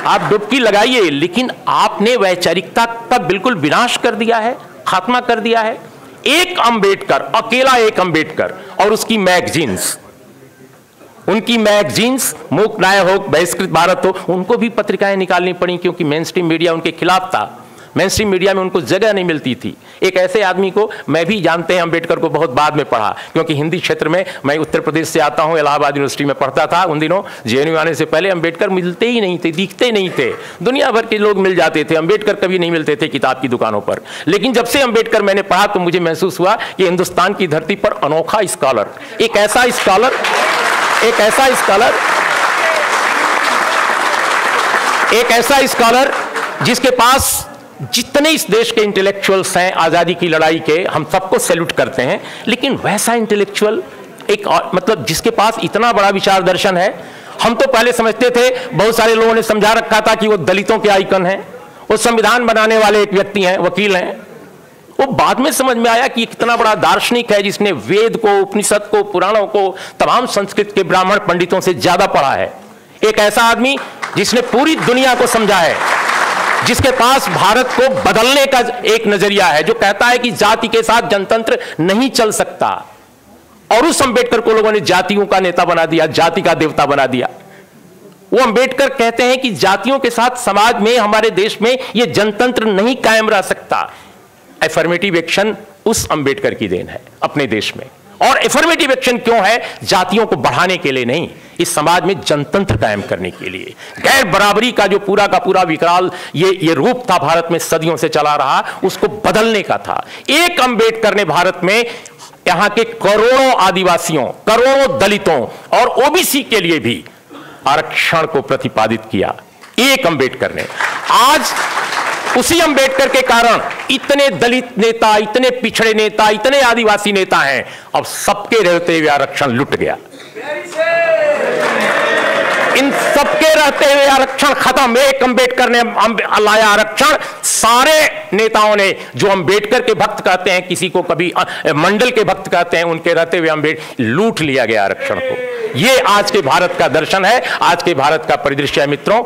आप डुबकी लगाइए, लेकिन आपने वैचारिकता का बिल्कुल विनाश कर दिया है, खात्मा कर दिया है। एक अंबेडकर, अकेला एक अंबेडकर और उसकी मैगजीन्स, उनकी मैगजीन्स, मूक न्याय हो, बहिष्कृत भारत हो, उनको भी पत्रिकाएं निकालनी पड़ी क्योंकि मेन स्ट्रीम मीडिया उनके खिलाफ था। मेन स्ट्रीम मीडिया में उनको जगह नहीं मिलती थी। एक ऐसे आदमी को मैं भी, जानते हैं अंबेडकर को, बहुत बाद में पढ़ा, क्योंकि हिंदी क्षेत्र में, मैं उत्तर प्रदेश से आता हूं, इलाहाबाद यूनिवर्सिटी में पढ़ता था। उन दिनों जेएनयू आने से पहले अंबेडकर मिलते ही नहीं थे, दिखते नहीं थे। दुनिया भर के लोग मिल जाते थे, अंबेडकर कभी नहीं मिलते थे किताब की दुकानों पर। लेकिन जब से अंबेडकर मैंने पढ़ा तो मुझे महसूस हुआ कि हिंदुस्तान की धरती पर अनोखा स्कॉलर, एक ऐसा स्कॉलर जिसके पास जितने इस देश के इंटेलेक्चुअल्स हैं आजादी की लड़ाई के, हम सबको सैल्यूट करते हैं, लेकिन वैसा इंटेलेक्चुअल एक मतलब जिसके पास इतना बड़ा विचार दर्शन है। हम तो पहले समझते थे, बहुत सारे लोगों ने समझा रखा था कि वो दलितों के आइकन हैं, वो संविधान बनाने वाले एक व्यक्ति हैं, वकील हैं। वो बाद में समझ में आया कि कितना बड़ा दार्शनिक है जिसने वेद को, उपनिषद को, पुराणों को, तमाम संस्कृत के ब्राह्मण पंडितों से ज्यादा पढ़ा है। एक ऐसा आदमी जिसने पूरी दुनिया को समझा है, जिसके पास भारत को बदलने का एक नजरिया है, जो कहता है कि जाति के साथ जनतंत्र नहीं चल सकता। और उस अंबेडकर को लोगों ने जातियों का नेता बना दिया, जाति का देवता बना दिया। वो अंबेडकर कहते हैं कि जातियों के साथ समाज में, हमारे देश में यह जनतंत्र नहीं कायम रह सकता। एफर्मेटिव एक्शन उस अंबेडकर की देन है अपने देश में। और एफर्मेटिव एक्शन क्यों है? जातियों को बढ़ाने के लिए नहीं, इस समाज में जनतंत्र कायम करने के लिए। गैर बराबरी का जो पूरा का पूरा विकराल ये रूप था भारत में सदियों से चला रहा, उसको बदलने का था। एक अंबेडकर ने भारत में यहां के करोड़ों आदिवासियों, करोड़ों दलितों और ओबीसी के लिए भी आरक्षण को प्रतिपादित किया। एक अंबेडकर ने। आज उसी अंबेडकर के कारण इतने दलित नेता, इतने पिछड़े नेता, इतने आदिवासी नेता हैं। अब सबके रहते हुए आरक्षण लुट गया। इन सबके रहते हुए आरक्षण खत्म। एक अंबेडकर ने लाया आरक्षण। सारे नेताओं ने, जो अंबेडकर के भक्त कहते हैं, किसी को कभी मंडल के भक्त कहते हैं, उनके रहते हुए अंबेडकर लूट लिया गया आरक्षण को। ये आज के भारत का दर्शन है, आज के भारत का परिदृश्य है मित्रों।